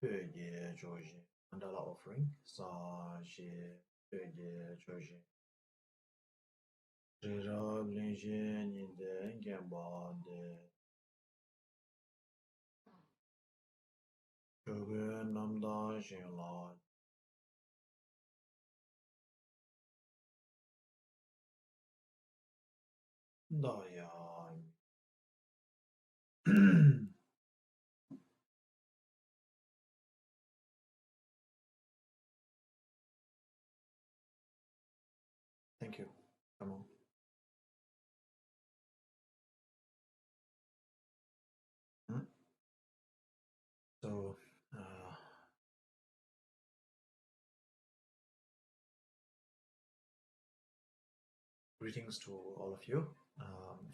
Pöge Joji. Mandala offering. Sa She Pöge Joji. Rira Blinje Ninde Gemba de Pöge Namda Shinla. Daya. Thank you. Come on. Hmm? So, greetings to all of you. Um,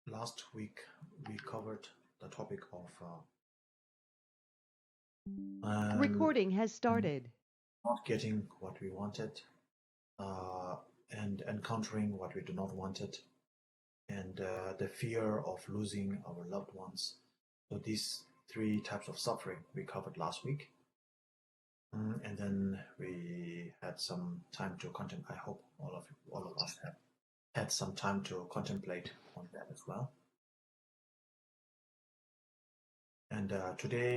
last week we covered the topic of Recording has started. not getting what we wanted, and encountering what we do not wanted, and the fear of losing our loved ones. So these three types of suffering we covered last week. And then we had some time to contemplate. I hope all of us have had some time to contemplate on that as well. And today,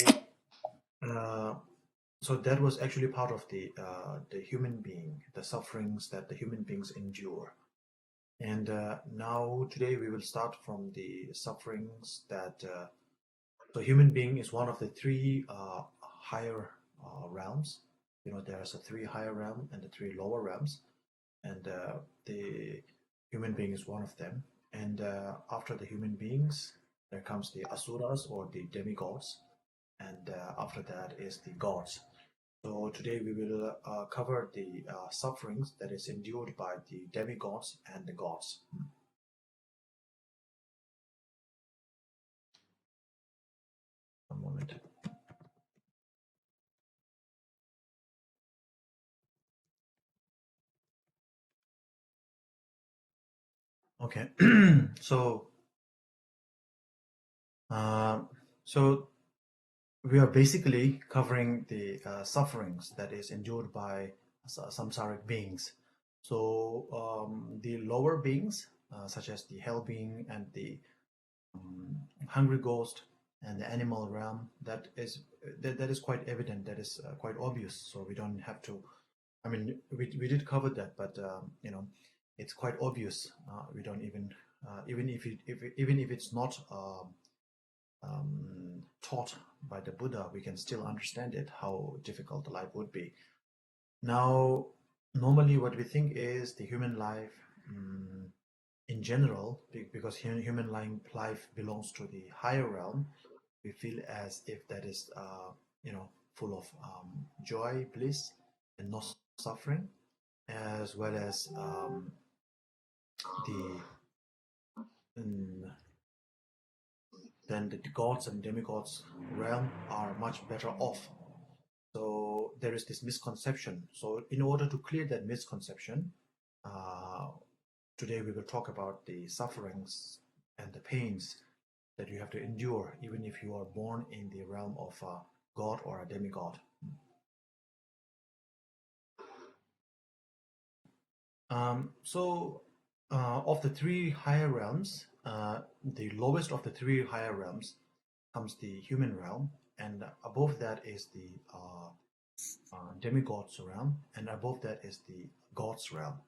so that was actually part of the human being, the sufferings that the human beings endure. And now today we will start from the sufferings that so human being is one of the three higher realms. You know, there's a three higher realm and the three lower realms, and the human being is one of them. And after the human beings, there comes the asuras or the demigods, and after that is the gods. So today we will cover the sufferings that is endured by the demigods and the gods. One moment. Okay, so so we are basically covering the sufferings that is endured by samsaric beings. So the lower beings, such as the hell being and the hungry ghost and the animal realm, that is quite evident. That is quite obvious. So we don't have to. I mean, we did cover that, but you know, it's quite obvious. We don't even even if it's not taught by the Buddha, we can still understand it, how difficult the life would be. Now, normally what we think is the human life in general, because human life belongs to the higher realm, we feel as if that is, you know, full of joy, bliss, and no suffering, as well as the then the gods and demigods realm are much better off. So there is this misconception. So in order to clear that misconception, today we will talk about the sufferings and the pains that you have to endure, even if you are born in the realm of a god or a demigod. Of the three higher realms, the lowest of the three higher realms comes the human realm, and above that is the demigod's realm, and above that is the god's realm.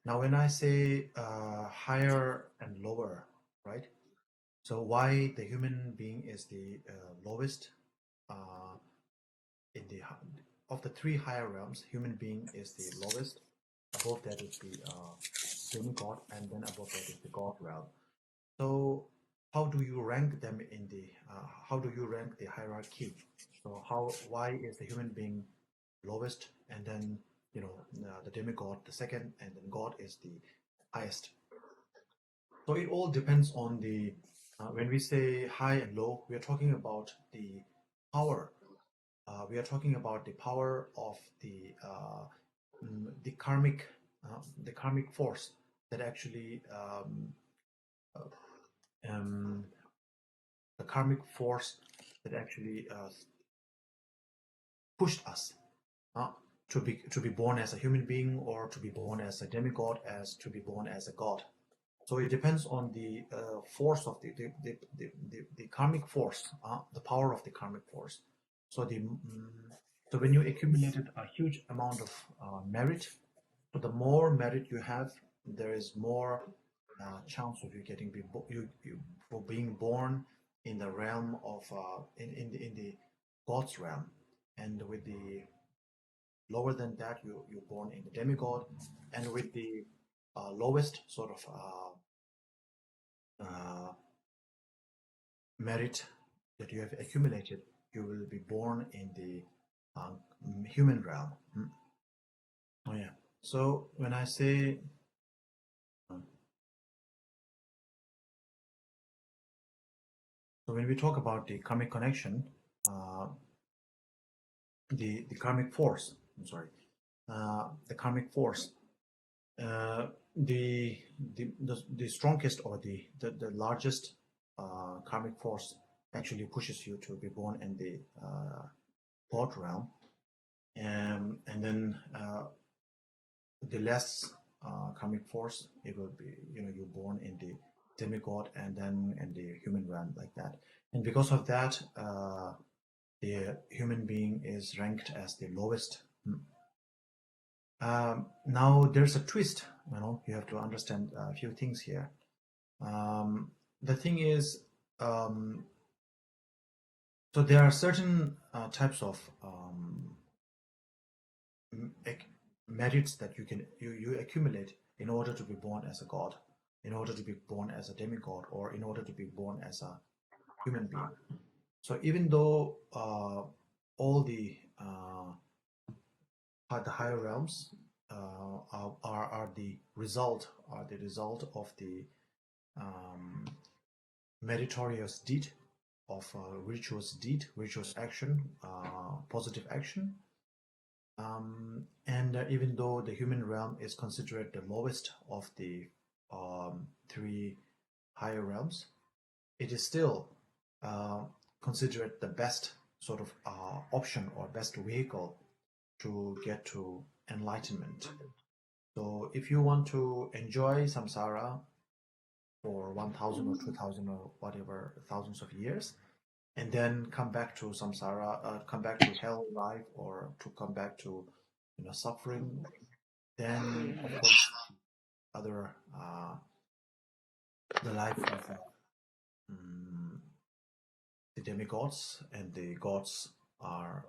Now, when I say higher and lower, right? So why the human being is the lowest in the of the three higher realms? Human being is the lowest. Above that is the demigod, and then above that is the god realm. So how do you rank them in the? How do you rank the hierarchy? So why is the human being lowest, and then you know the demigod the second, and then God is the highest? So it all depends on the when we say high and low, we are talking about the power. We are talking about the power of the karmic force that actually the karmic force that actually pushed us to be born as a human being, or to be born as a demigod, as to be born as a god. So it depends on the force of the karmic force, the power of the karmic force. So so when you accumulated a huge amount of merit, so the more merit you have, there is more chance of you getting for being born in the realm of in the God's realm, and with the lower than that, you're born in the demigod, and with the lowest sort of merit that you have accumulated, you will be born in the human realm. Oh yeah. So when I say so when we talk about the karmic connection, the karmic force. I'm sorry, the karmic force. The strongest, or the largest karmic force actually pushes you to be born in the God realm, and then the less karmic force, it will be, you're born in the demigod, and then in the human realm, like that. And because of that, the human being is ranked as the lowest. Now there's a twist. You have to understand a few things here. The thing is, so there are certain types of merits that you accumulate in order to be born as a god, in order to be born as a demigod, or in order to be born as a human being. So even though all the higher realms are the result of the meritorious deed, of virtuous action, positive action, and even though the human realm is considered the lowest of the three higher realms, it is still considered the best sort of option, or best vehicle to get to enlightenment. So if you want to enjoy samsara for 1,000 or 2,000 or whatever thousands of years, and then come back to samsara, come back to hell life, or to come back to suffering, then of course other the life of the demigods and the gods are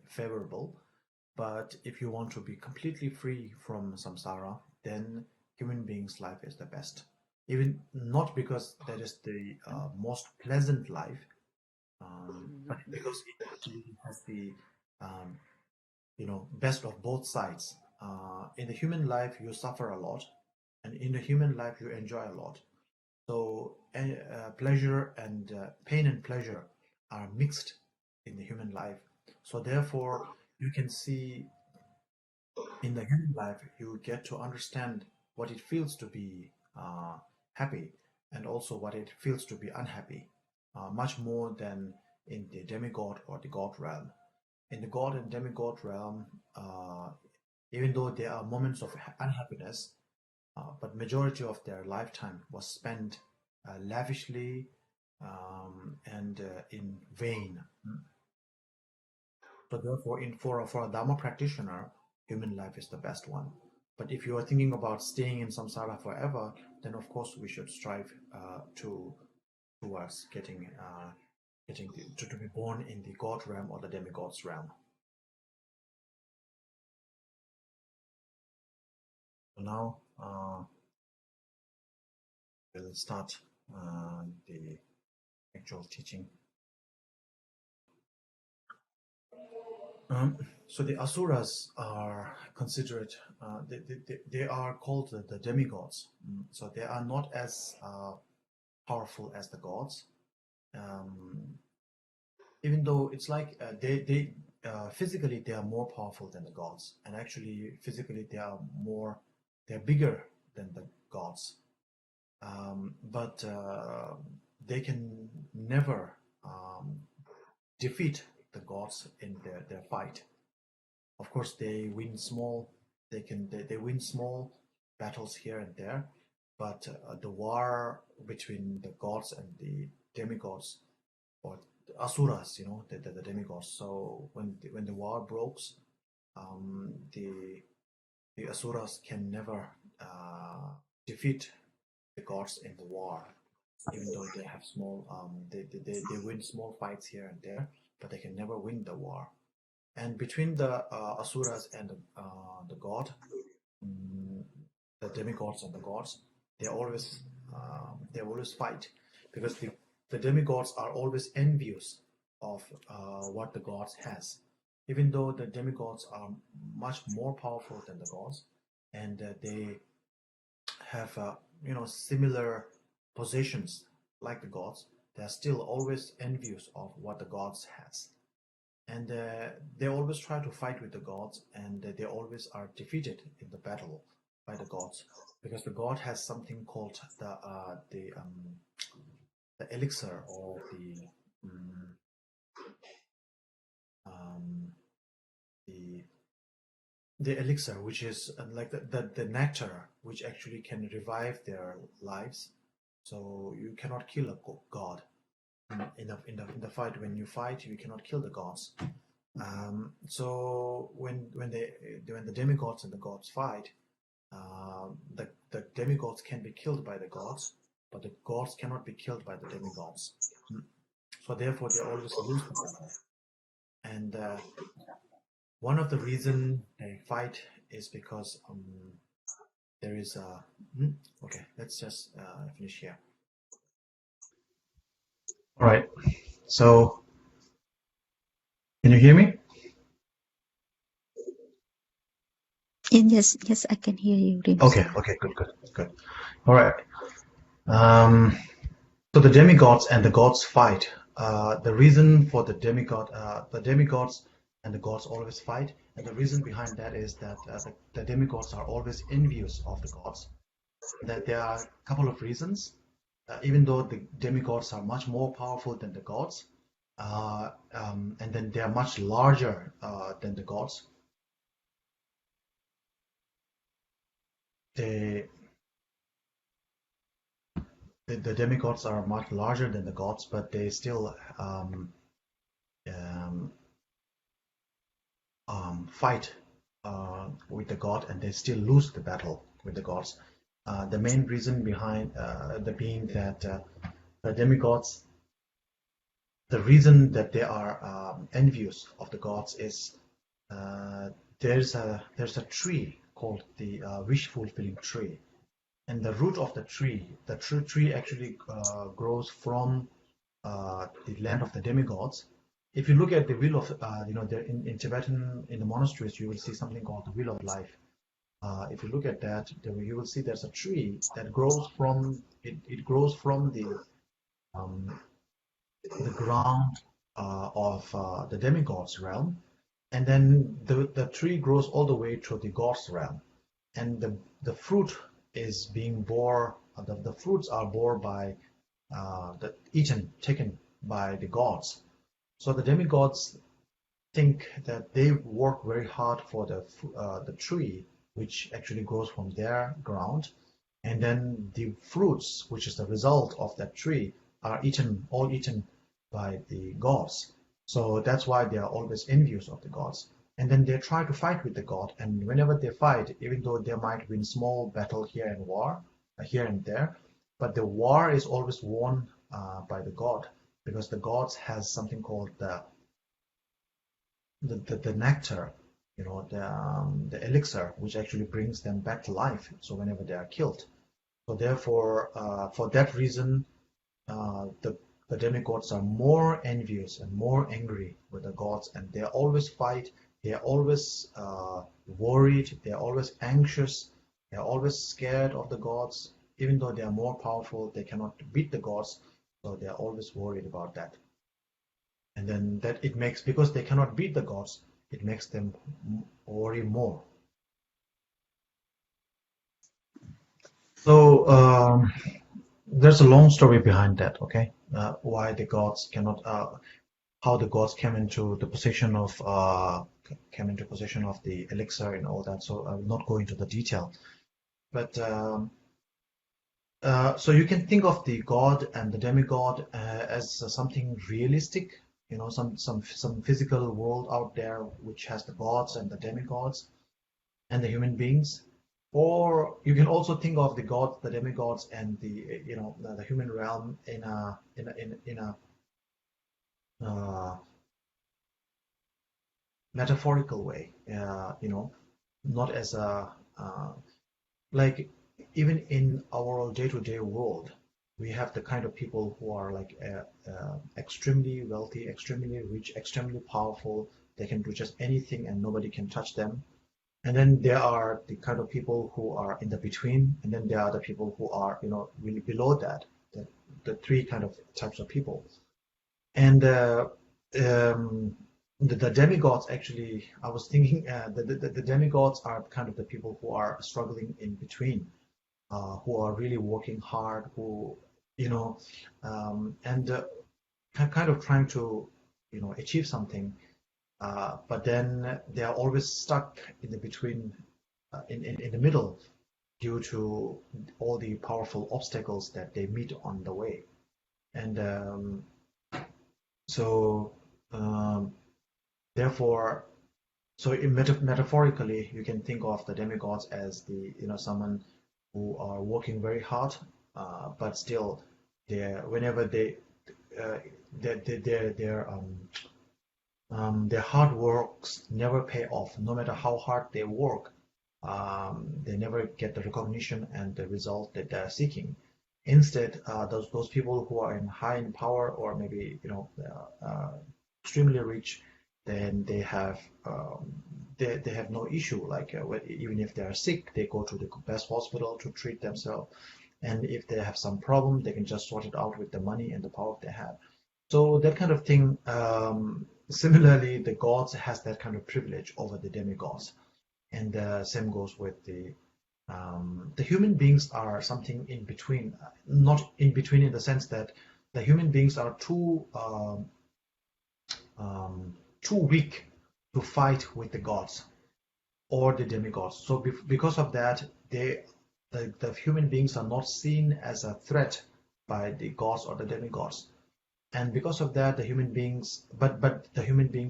favorable. But if you want to be completely free from samsara, then human beings' life is the best. Even not because that is the most pleasant life, but because it actually has the best of both sides. In the human life, you suffer a lot, and in the human life, you enjoy a lot. So pleasure and pain and pleasure are mixed in the human life. So therefore, you can see in the human life, you get to understand what it feels to be happy, and also what it feels to be unhappy, much more than in the demigod or the god realm. In the god and demigod realm, even though there are moments of unhappiness, but majority of their lifetime was spent lavishly and in vain. So therefore, for a Dharma practitioner, human life is the best one. But if you are thinking about staying in samsara forever, then of course we should strive towards getting to be born in the god realm or the demigod's realm. So now we'll start the actual teaching. So the asuras are considered, they are called the demigods. So they are not as powerful as the gods. Even though it's like they physically they are more powerful than the gods, and actually physically they're bigger than the gods. but they can never defeat the gods in their fight. Of course, they win small. They win small battles here and there, but the war between the gods and the demigods, or the asuras, the demigods. So when the war broke, the asuras can never defeat the gods in the war, even though they have small, they win small fights here and there, but they can never win the war. And between the asuras and the god, the demigods and the gods, they always fight, because the demigods are always envious of what the gods has, even though the demigods are much more powerful than the gods, and they have similar positions like the gods. They are still always envious of what the gods has, and they always try to fight with the gods, and they always are defeated in the battle by the gods, because the god has something called the elixir, or the elixir, which is like the nectar, which actually can revive their lives. So you cannot kill a god in the fight. When you fight, you cannot kill the gods. So when the demigods and the gods fight, the demigods can be killed by the gods, but the gods cannot be killed by the demigods. So therefore, they always lose the battle. And one of the reasons they fight is because there is a. Okay, let's just finish here. All right. So, can you hear me? Yes, I can hear you. Okay, good. All right. So the demigods and the gods fight. The reason for the demigods and the gods always fight, and the reason behind that is that the demigods are always envious of the gods. That there are a couple of reasons. Even though the demigods are much more powerful than the gods, and then they are much larger than the gods, the demigods are much larger than the gods, but they still fight with the god, and they still lose the battle with the gods. The main reason behind being that the demigods, the reason that they are envious of the gods is there's a tree called the wish fulfilling tree, and the root of the tree actually grows from the land of the demigods. If you look at the wheel of in Tibetan, in the monasteries, you will see something called the wheel of life. If you look at that, you will see there's a tree that grows from it grows from the ground of the demigods realm, and then the tree grows all the way to the gods realm, and the fruit is being bore. The fruits are borne by taken by the gods. So the demigods think that they work very hard for the tree, which actually grows from their ground, and then the fruits, which is the result of that tree, are all eaten by the gods. So that's why they are always envious of the gods. And then they try to fight with the god, and whenever they fight, even though they might win small battle here and there, but the war is always won by the god, because the gods has something called the nectar, the elixir, which actually brings them back to life. So whenever they are killed, so therefore, for that reason, the demigods are more envious and more angry with the gods, and they always fight. They are always worried. They are always anxious. They are always scared of the gods. Even though they are more powerful, they cannot beat the gods, so they are always worried about that. And then that it makes, because they cannot beat the gods, it makes them worry more. So there's a long story behind that. Okay, why the gods cannot, how the gods came into the possession of the elixir and all that. So I will not go into the detail, but so you can think of the god and the demigod as something realistic. You know, some physical world out there which has the gods and the demigods and the human beings. Or you can also think of the gods, the demigods, and the human realm in a metaphorical way. Not as a like even in our day-to-day world, we have the kind of people who are like extremely wealthy, extremely rich, extremely powerful. They can do just anything and nobody can touch them. And then there are the kind of people who are in the between, and then there are the people who are, really below that. The three kind of types of people. And the demigods actually, I was thinking, the demigods are kind of the people who are struggling in between, who are really working hard, who, and kind of trying to, achieve something, but then they are always stuck in the between, in the middle, due to all the powerful obstacles that they meet on the way. And so therefore, so metaphorically, you can think of the demigods as someone who are working very hard, but still, whenever their hard works never pay off. No matter how hard they work, they never get the recognition and the result that they're seeking. Instead, those people who are high in power, or maybe extremely rich, then they have no issue. Like even if they are sick, they go to the best hospital to treat themselves. And if they have some problem, they can just sort it out with the money and the power they have. So that kind of thing. Similarly, the gods has that kind of privilege over the demigods, and the same goes with the human beings are something in between. Not in between in the sense that the human beings are too weak to fight with the gods or the demigods. So because of that, the human beings are not seen as a threat by the gods or the demigods. And because of that, the human beings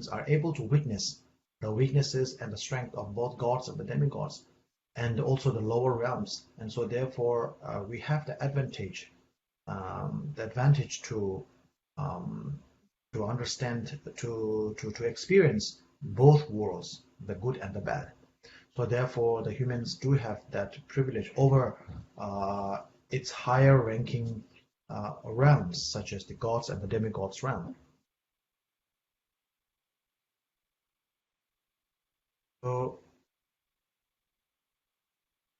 are able to witness the weaknesses and the strength of both gods and the demigods, and also the lower realms. And so therefore, we have the advantage to understand, to experience both worlds, the good and the bad. So therefore, the humans do have that privilege over its higher ranking realms, such as the gods and the demigods realm. So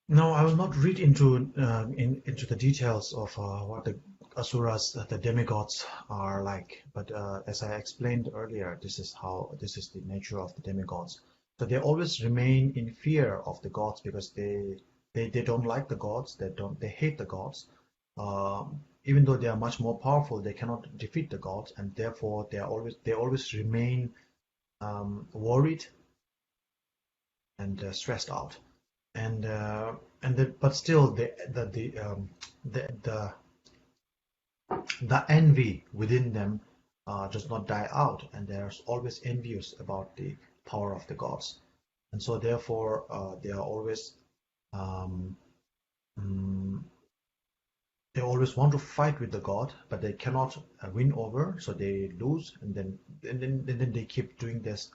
no, I will not read into the details of what the asuras, the demigods, are like. But as I explained earlier, this is the nature of the demigods. So they always remain in fear of the gods because they don't like the gods. They hate the gods. Even though they are much more powerful, they cannot defeat the gods, and therefore they always remain worried and stressed out. And but still the envy within them does not die out, and they're always envious about the power of the gods, and so therefore they are always they always want to fight with the god, but they cannot win over, so they lose, and then they keep doing this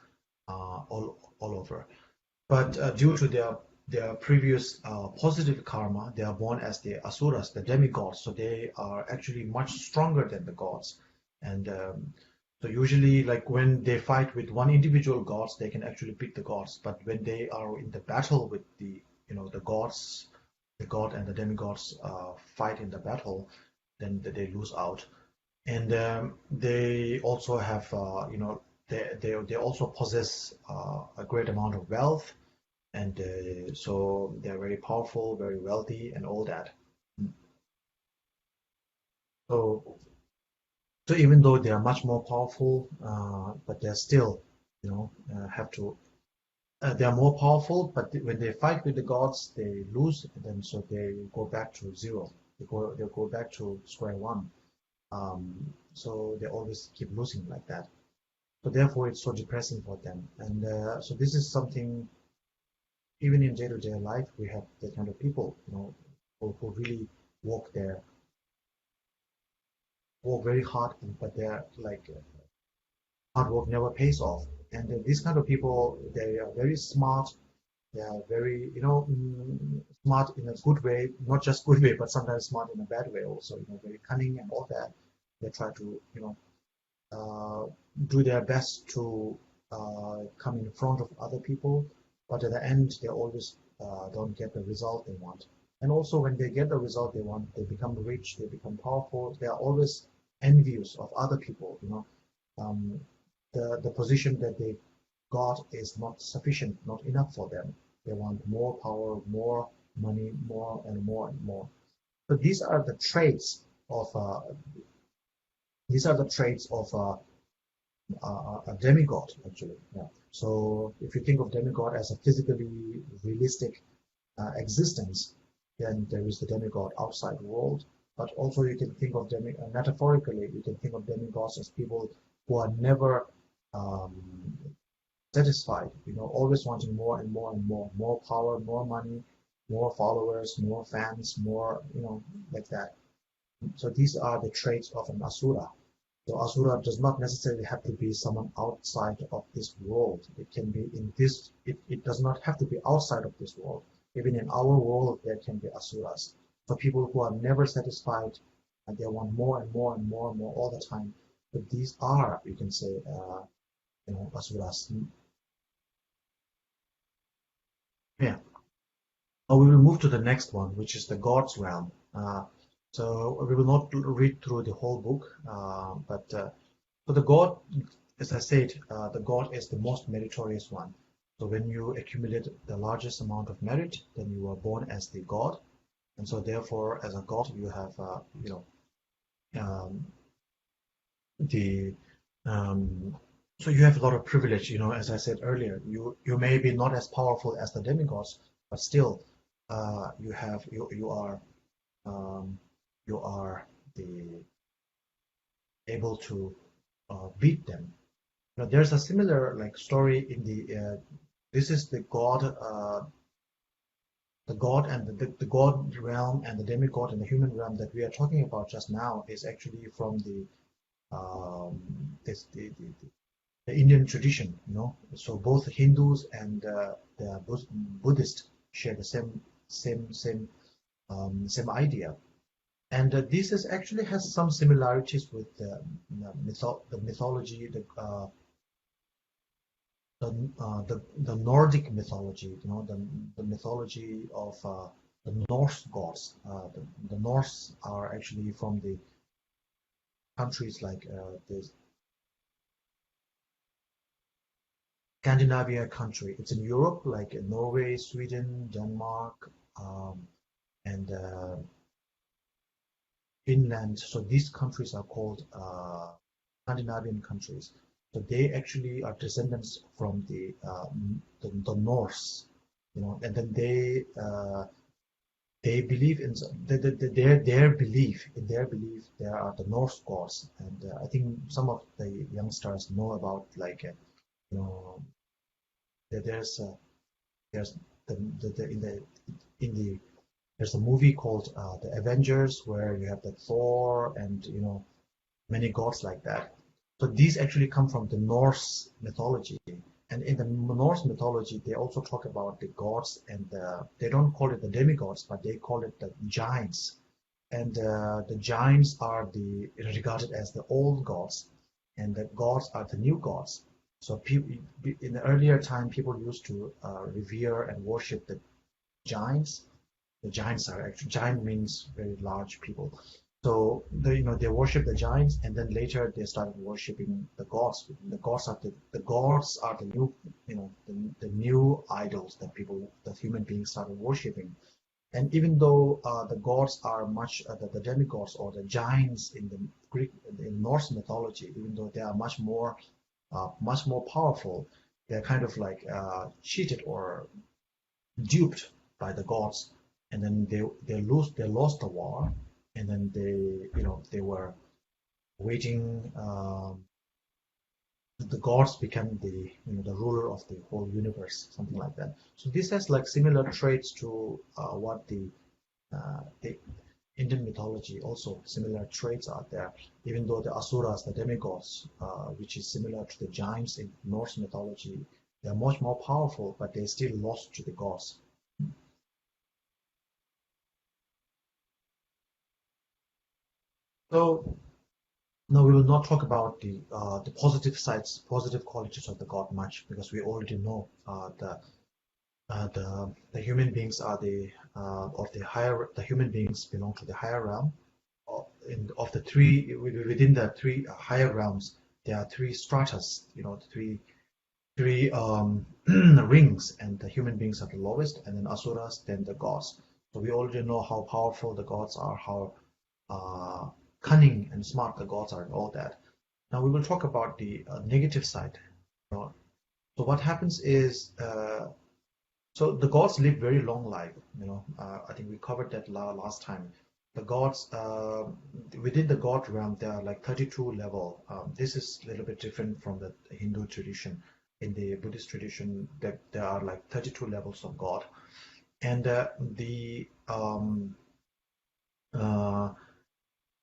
all over. But due to their previous positive karma, they are born as the asuras, the demigods. So they are actually much stronger than the gods. And so usually, like when they fight with one individual gods, they can actually beat the gods. But when they are in the battle with the gods, the god and the demigods fight in the battle, then they lose out. And they also have, they also possess a great amount of wealth, and so they're very powerful, very wealthy, and all that. So even though they are much more powerful, but they're still, have to. They are more powerful, but when they fight with the gods, they lose. And then so they go back to zero. They go back to square one. So they always keep losing like that. So therefore, it's so depressing for them. And so this is something. Even in day-to-day life, we have that kind of people, who really work very hard, but they're like hard work never pays off. And these kind of people, they are very smart. They are very, smart in a good way, not just good way, but sometimes smart in a bad way also. Very cunning and all that. They try to, do their best to come in front of other people, but at the end, they always don't get the result they want. And also, when they get the result they want, they become rich, they become powerful. They are always envious of other people. Um, the position that they got is not sufficient, not enough for them. They want more power, more money, more and more and more. But these are the traits of a demigod, actually. Yeah. So if you think of demigod as a physically realistic existence, then there is the demigod outside world. But also you can think of metaphorically, you can think of demigods as people who are never um, satisfied, always wanting more and more and more power, more money, more followers, more fans, more, like that. So these are the traits of an asura. So asura does not necessarily have to be someone outside of this world. It can be in this, it does not have to be outside of this world. Even in our world, there can be asuras. For people who are never satisfied and they want more and more and more and more all the time. But these are, you can say, asuras. Yeah. We will move to the next one, which is the God's realm. So we will not read through the whole book, but for the God, as I said, the God is the most meritorious one. So when you accumulate the largest amount of merit, then you are born as the God, and so therefore, as a God, you have, um, the so you have a lot of privilege. As I said earlier, you may be not as powerful as the demigods, but still, you are um, you are the able to beat them. Now, there's a similar like story in the this is the god and the god realm and the demigod and the human realm that we are talking about just now is actually from um, the Indian tradition. So both Hindus and the Buddhist share the same idea. And this is actually has some similarities with the mythology, the Nordic mythology, the mythology of the Norse gods. The Norse are actually from the countries like the Scandinavia country. It's in Europe, like Norway, Sweden, Denmark, and Finland. So these countries are called Scandinavian countries. So they actually are descendants from the Norse, and then they believe in their belief. In their belief, there are the Norse gods, and I think some of the youngsters know about like there's there's in the there's a movie called The Avengers where you have the Thor and many gods like that. So these actually come from the Norse mythology. And in the Norse mythology, they also talk about the gods, and they don't call it the demigods, but they call it the giants. And the giants are regarded as the old gods, and the gods are the new gods. So in the earlier time, people used to revere and worship the giants. The giants are actually, giant means very large people. So they worship the giants, and then later they started worshiping the gods. The gods are the new the new idols that human beings started worshiping. And even though the gods are much the demigods or the giants in the Greek in Norse mythology, even though they are much more powerful, they're kind of like cheated or duped by the gods, and then they lost the war, and then they were waiting. The gods became the ruler of the whole universe, something like that. So this has like similar traits to what the Indian mythology, also similar traits are there. Even though the asuras, the demigods, which is similar to the giants in Norse mythology, they are much more powerful, but they still lost to the gods. So now we will not talk about the positive sides, positive qualities of the god much, because we already know the human beings are the human beings belong to the higher realm. Of the three within the three higher realms, there are three stratas, three rings, and the human beings are the lowest, and then asuras, then the gods. So we already know how powerful the gods are, how cunning and smart the gods are, and all that. Now we will talk about the negative side. So what happens is, so the gods live very long life. I think we covered that last time. The gods within the god realm, there are like 32 level. This is a little bit different from the Hindu tradition. In the Buddhist tradition, there are like 32 levels of God, and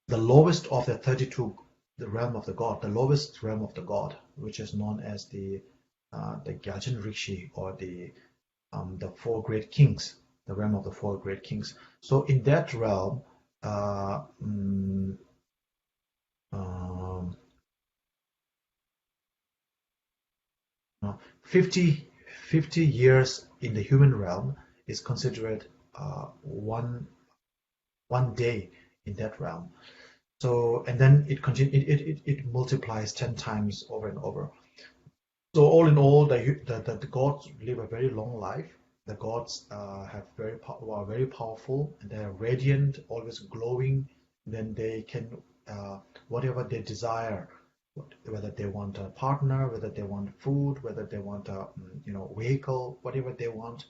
the lowest of the 32, the realm of the god, the lowest realm of the god, which is known as the Gyalchen Rishi, or the four great kings, the realm of the four great kings. So in that realm, uh, mm, um, 50 years in the human realm is considered one day in that realm. So, and then it multiplies 10 times over and over. So all in all, the gods live a very long life. The gods are very powerful, and they're radiant, always glowing. Then they can whatever they desire, whether they want a partner, whether they want food, whether they want a vehicle, whatever they want.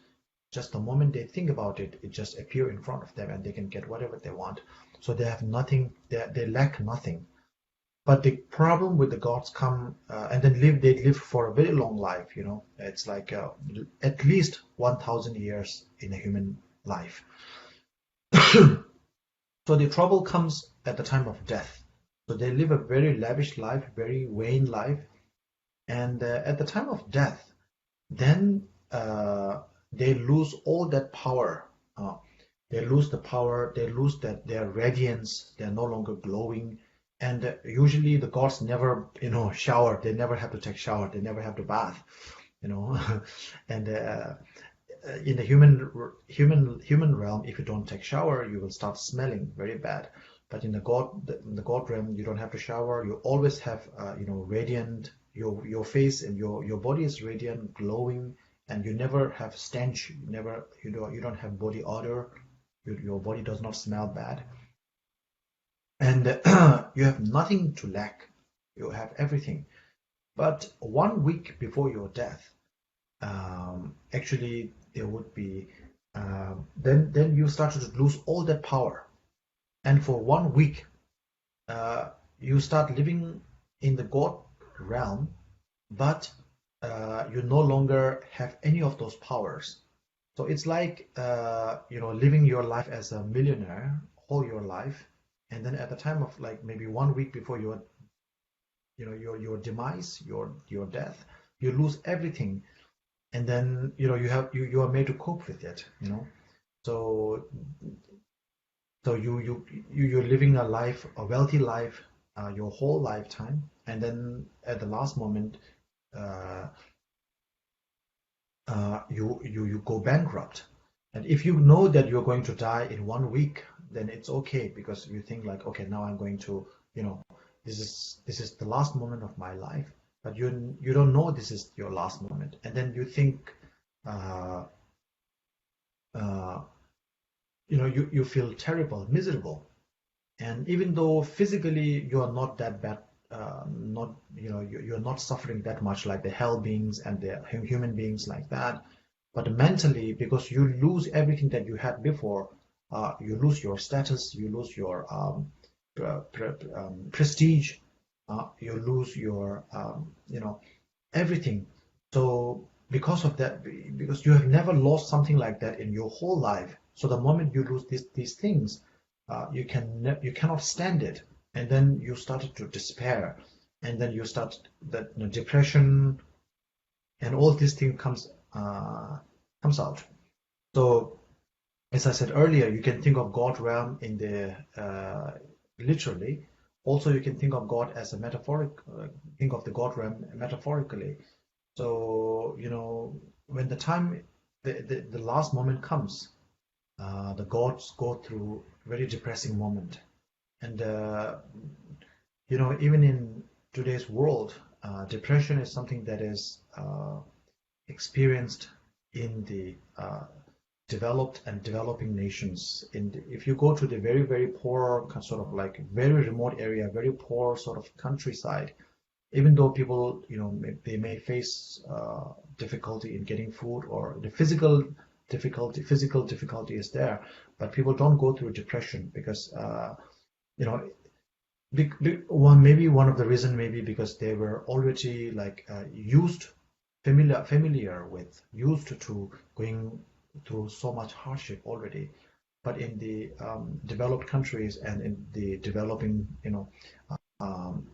Just the moment they think about it, it just appear in front of them, and they can get whatever they want. So they have nothing. They lack nothing. But the problem with the gods come and then they live for a very long life. It's like at least 1,000 years in a human life. So the trouble comes at the time of death. So they live a very lavish life, very vain life, and at the time of death, then they lose all that power. They lose the power. They lose their radiance. They are no longer glowing. And usually the gods never, shower. They never have to take shower. They never have to bath, and in the human realm, if you don't take shower, you will start smelling very bad. But in the god realm, you don't have to shower. You always have, radiant. Your face and your body is radiant, glowing, and you never have stench. You don't have body odor. Your body does not smell bad, and you have nothing to lack. You have everything. But 1 week before your death, actually there would be then you started to lose all that power, and for 1 week you start living in the god realm, but you no longer have any of those powers. So it's like living your life as a millionaire all your life, and then at the time of like maybe 1 week before your demise, your death, you lose everything, and then you are made to cope with it. So you're living a wealthy life, your whole lifetime, and then at the last moment, uh, you go bankrupt. And if you know that you're going to die in 1 week, then it's okay, because you think like, okay, now I'm going to, this is the last moment of my life. But you don't know this is your last moment, and then you think, uh, you feel terrible, miserable. And even though physically you are not that bad, not you're not suffering that much like the hell beings and the human beings like that, but mentally, because you lose everything that you had before, you lose your status, you lose your prestige, you lose your everything. So because of that, because you have never lost something like that in your whole life, so the moment you lose these things, you cannot stand it, and then you started to despair, and then you start that depression, and all these things comes out. So as I said earlier, you can think of God realm in the literally. Also, you can think of God as a metaphoric. Think of the God realm metaphorically. So when the time, the last moment comes, the gods go through very depressing moment, and even in today's world, depression is something that is experienced in the developed and developing nations. If you go to the very, very poor, sort of like very remote area, very poor sort of countryside, even though people, they may face difficulty in getting food, or the physical difficulty is there, but people don't go through depression because, maybe one of the reason maybe because they were already like familiar with, used to going through so much hardship already. But in the developed countries and in the developing, um,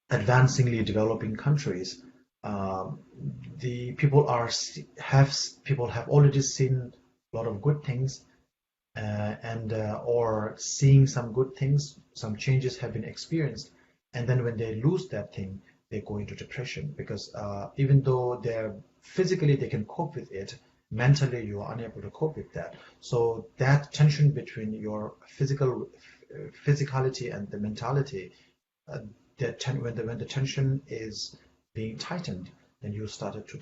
advancingly developing countries, the people have already seen a lot of good things, and or seeing some good things, some changes have been experienced, and then when they lose that thing, they go into depression because even though they're physically they can cope with it, mentally you are unable to cope with that. So that tension between your physicality and the mentality, uh, when the tension is being tightened, then you started to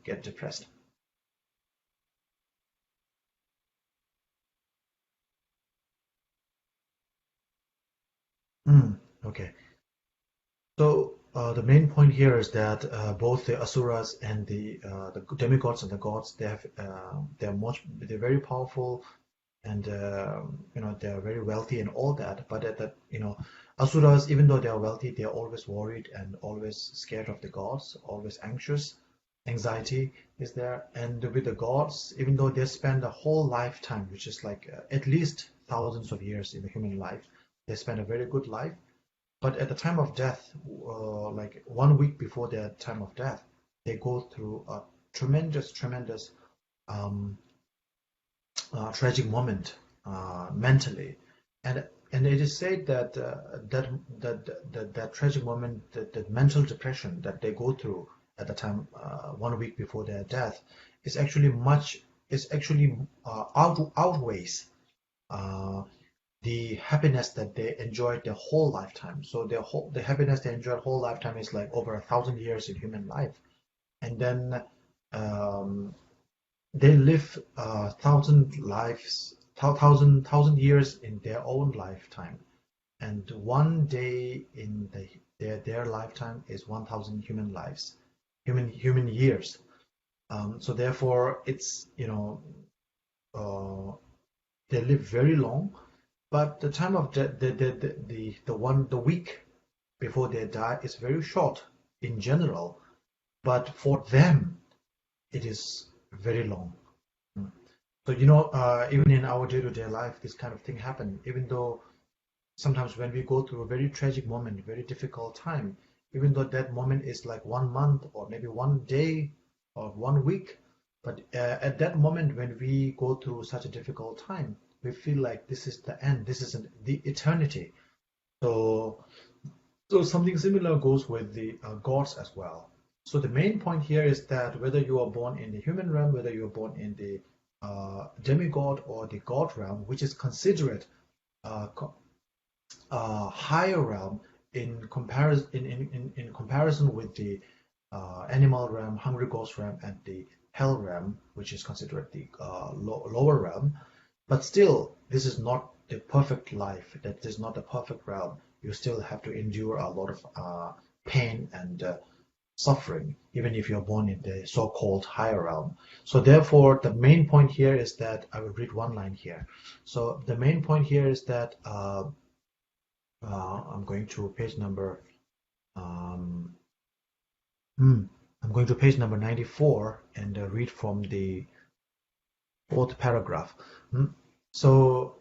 get depressed. Okay. So the main point here is that both the asuras and the demigods and the gods, they're very powerful, and they're very wealthy and all that. But at that, asuras, even though they are wealthy, they are always worried and always scared of the gods, always anxious. Anxiety is there. And with the gods, even though they spend a whole lifetime, which is like at least thousands of years in the human life, they spend a very good life. But at the time of death, like 1 week before their time of death, they go through a tremendous um, tragic moment mentally, and it is said that that tragic moment, that mental depression that they go through at the time 1 week before their death, is actually outweighs uh, the happiness that they enjoyed their whole lifetime. So the happiness they enjoyed whole lifetime is like over 1,000 years in human life, and then um, they live 1,000 years in their own lifetime, and one day in their lifetime is 1,000 human lives, human years. So therefore, it's they live very long, but the time of the week before they die is very short in general, but for them it is very long. So even in our day-to-day life, this kind of thing happen. Even though sometimes when we go through a very tragic moment, very difficult time, even though that moment is like 1 month or maybe 1 day or 1 week, but at that moment when we go through such a difficult time, we feel like this is the end, this is the eternity. So, something similar goes with the gods as well. So the main point here is that whether you are born in the human realm, whether you are born in the demigod or the god realm, which is considered uh, higher realm in comparison with the animal realm, hungry ghost realm, and the hell realm, which is considered the lower realm. But still, this is not the perfect life. That is not the perfect realm. You still have to endure a lot of pain and suffering, even if you're born in the so-called higher realm. So therefore, the main point here is that, I will read one line here. So the main point here is that I'm going to page number I'm going to page number 94 and read from the fourth paragraph. So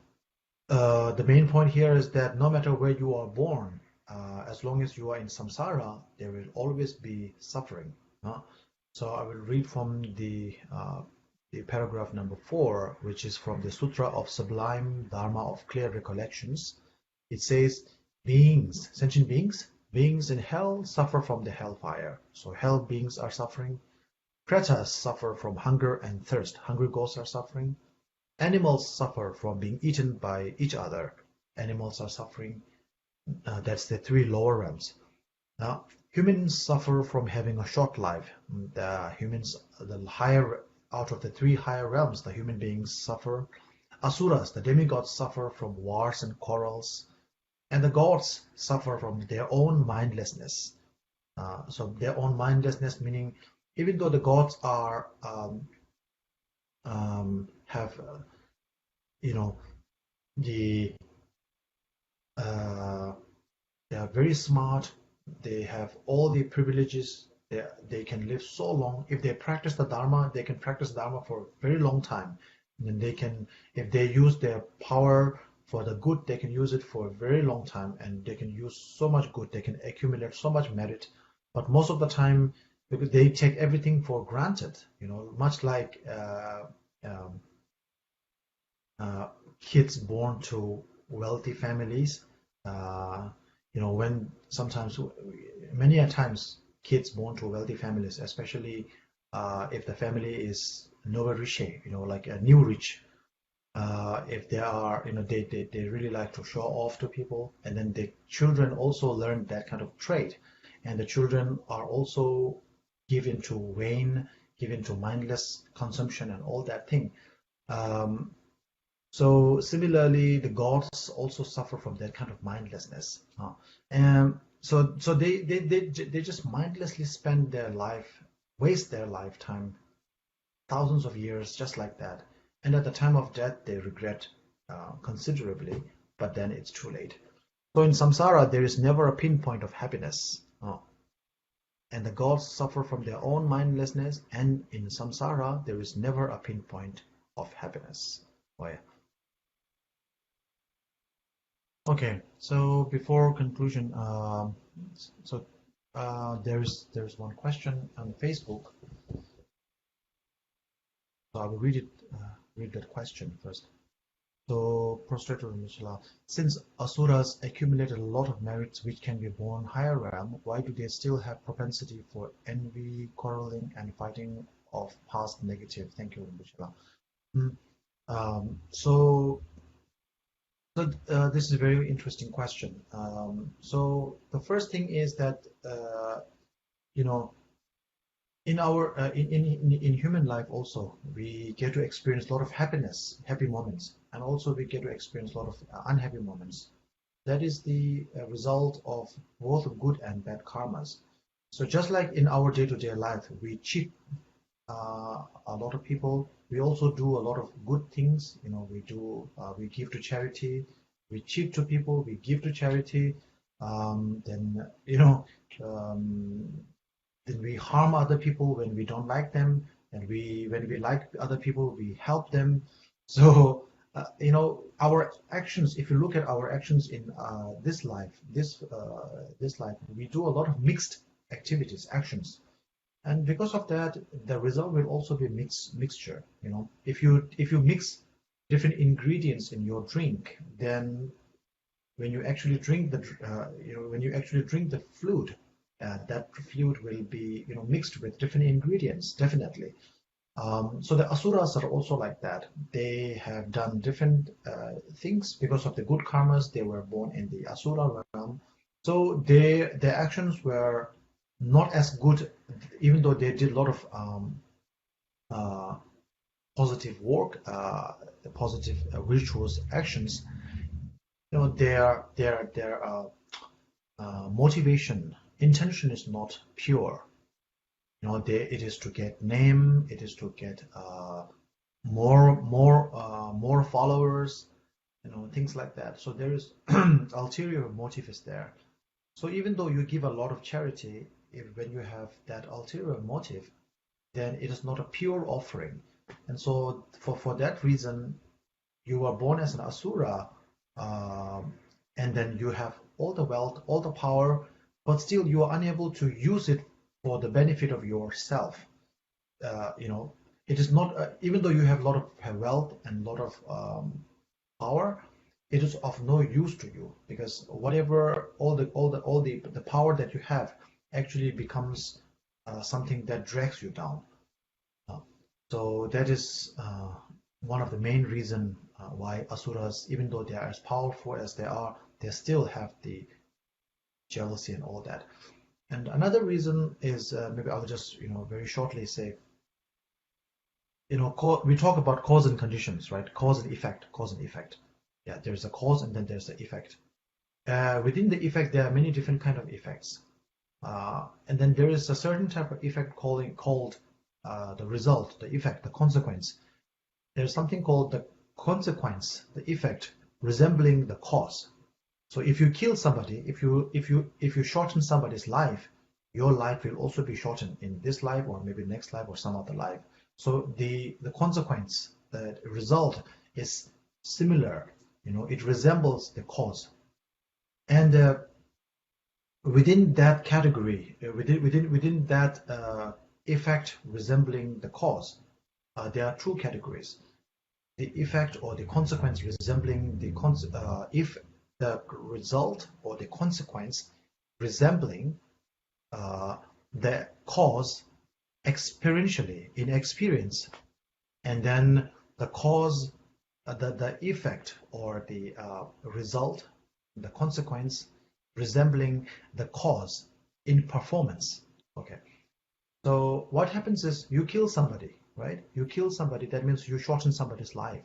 the main point here is that no matter where you are born, as long as you are in samsara, there will always be suffering. So I will read from the paragraph number 4, which is from the Sutra of Sublime Dharma of Clear Recollections. It says, beings, sentient beings in hell suffer from the hellfire. So hell beings are suffering. Pretas suffer from hunger and thirst. Hungry ghosts are suffering. Animals suffer from being eaten by each other. Animals are suffering. That's the 3 lower realms. Now, humans suffer from having a short life. The humans, the higher, out of the 3 higher realms, the human beings suffer. Asuras, the demigods, suffer from wars and quarrels. And the gods suffer from their own mindlessness. So their own mindlessness, meaning even though the gods are have they are very smart. They have all the privileges. They can live so long. If they practice the Dharma, they can practice Dharma for a very long time. And then they can, if they use their power for the good, they can use it for a very long time, and they can use so much good. They can accumulate so much merit. But most of the time, because they take everything for granted, much like kids born to wealthy families. When sometimes, many a times, kids born to wealthy families, especially if the family is nowhere rich, like a new rich, if they are, they really like to show off to people, and then the children also learn that kind of trait, and the children are also given to vain, given to mindless consumption and all that thing. So similarly, the gods also suffer from that kind of mindlessness. And so they just mindlessly spend their life, waste their lifetime, thousands of years just like that. And at the time of death, they regret considerably, but then it's too late. So in samsara, there is never a pinpoint of happiness. And the gods suffer from their own mindlessness, and in samsara, there is never a pinpoint of happiness. Oh, yeah. Okay, so before conclusion, there's one question on Facebook. So I will read that question first. So, prostrated Rinpoche, since asuras accumulated a lot of merits which can be born higher realm, why do they still have propensity for envy, quarreling, and fighting of past negative? Thank you, Rinpoche. This is a very interesting question. So the first thing is that in our in human life also we get to experience a lot of happy moments, and also we get to experience a lot of unhappy moments. That is the result of both good and bad karmas. So just like in our day-to-day life, we cheat a lot of people. We also do a lot of good things. We give to charity. We cheat to people. We give to charity. Then we harm other people when we don't like them, and when we like other people, we help them. So our actions. If you look at our actions in this life, we do a lot of mixed activities, actions. And because of that, the result will also be mixture. If you mix different ingredients in your drink, then when you actually drink the fluid, that fluid will be mixed with different ingredients, definitely. So the asuras are also like that. They have done different things because of the good karmas. They were born in the asura realm, so their actions were not as good, even though they did a lot of positive work, the positive virtuous actions, their motivation, intention is not pure. It is to get name, it is to get more followers, things like that. So there is ulterior motive is there. So even though you give a lot of charity, when you have that ulterior motive, then it is not a pure offering. And so for that reason, you are born as an asura, and then you have all the wealth, all the power, but still you are unable to use it for the benefit of yourself. It is not, even though you have a lot of wealth and a lot of power, it is of no use to you, because whatever all the power that you have actually becomes something that drags you down. So that is one of the main reason why asuras, even though they are as powerful as they are, they still have the jealousy and all that. And another reason is, maybe I'll just very shortly say, we talk about cause and conditions, right? Cause and effect, cause and effect. Yeah, there's a cause and then there's the effect. Within the effect, there are many different kind of effects. And then there is a certain type of effect called the result, the effect, the consequence. There's something called the consequence, the effect, resembling the cause. So if you kill somebody, if you shorten somebody's life, your life will also be shortened in this life or maybe next life or some other life. So the consequence, the result is similar. It resembles the cause. And within that category, within that effect resembling the cause, there are two categories: the effect or the consequence resembling the if the result or the consequence resembling the cause experientially, in experience, and then the cause, the effect or the result, the consequence resembling the cause in performance. Okay, so what happens is you kill somebody, right? You kill somebody, that means you shorten somebody's life.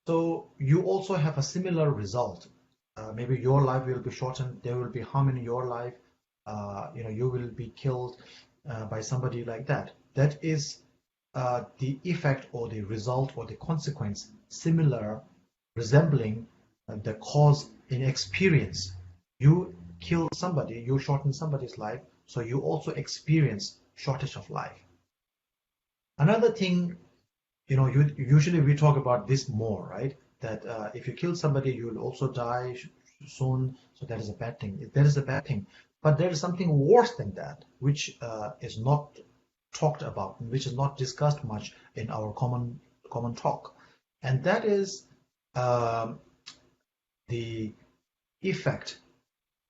So you also have a similar result. Maybe your life will be shortened, there will be harm in your life, you will be killed by somebody like that. That is the effect or the result or the consequence similar, resembling the cause in experience. You kill somebody, you shorten somebody's life, so you also experience shortage of life. Another thing, usually we talk about this more, right? That if you kill somebody, you will also die soon, so that is a bad thing. That is a bad thing. But there is something worse than that, which is not talked about, which is not discussed much in our common talk, and that is the effect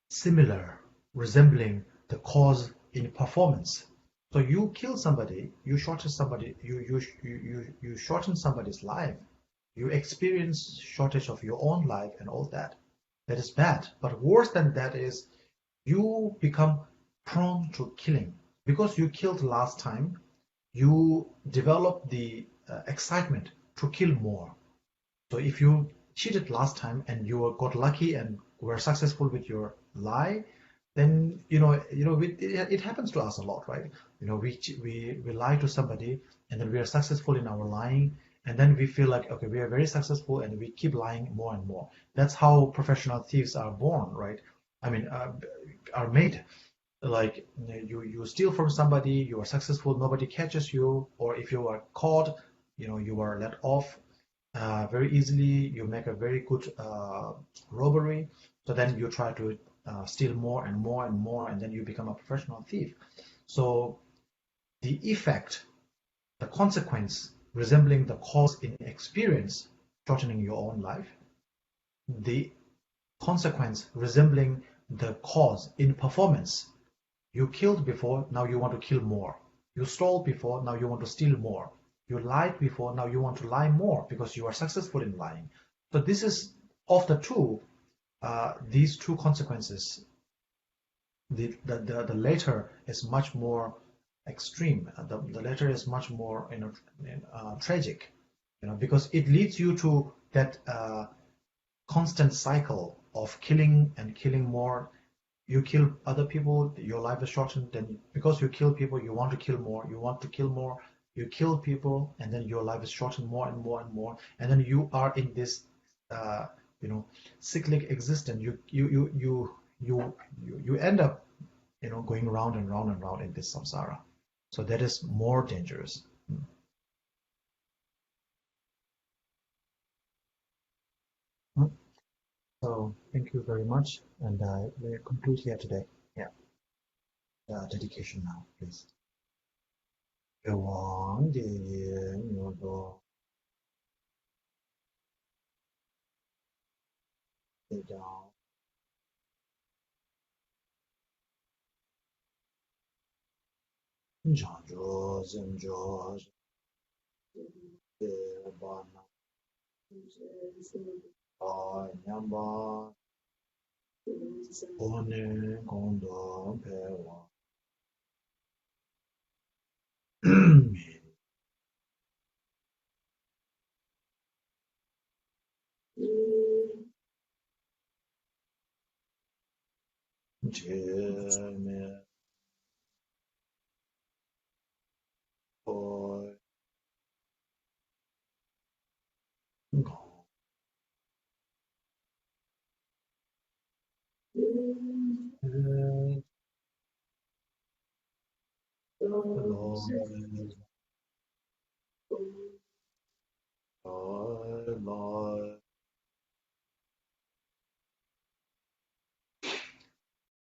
similar, resembling the cause in performance. So you kill somebody, you shorten somebody, you shorten somebody's life, you experience shortage of your own life and all that. That is bad. But worse than that is you become prone to killing. Because you killed last time, you develop the excitement to kill more. So if you cheated last time and you got lucky and were successful with your lie, then it happens to us a lot, right? We lie to somebody and then we are successful in our lying, and then we feel like, okay, we are very successful, and we keep lying more and more. That's how professional thieves are born, right? I mean, are made. Like you steal from somebody, you are successful, nobody catches you, or if you are caught, you are let off very easily. You make a very good robbery, so then you try to steal more and more and more, and then you become a professional thief. So the effect, the consequence resembling the cause in experience, shortening your own life, the consequence resembling the cause in performance. You killed before, now you want to kill more. You stole before, now you want to steal more. You lied before, now you want to lie more because you are successful in lying. So this is, of the two, these two consequences, the later is much more extreme. The latter is much more tragic, because it leads you to that constant cycle of killing and killing more. You kill other people, your life is shortened. Then because you kill people, you want to kill more. You want to kill more. You kill people, and then your life is shortened more and more and more. And then you are in this, uh, cyclic existence. You end up, going round and round and round in this samsara. So that is more dangerous. Hmm. So thank you very much, and we conclude here today. Yeah, dedication now, please. 有王的言有多，这叫长着人着的吧那啊娘吧，我呢共同陪我，前面我讲，老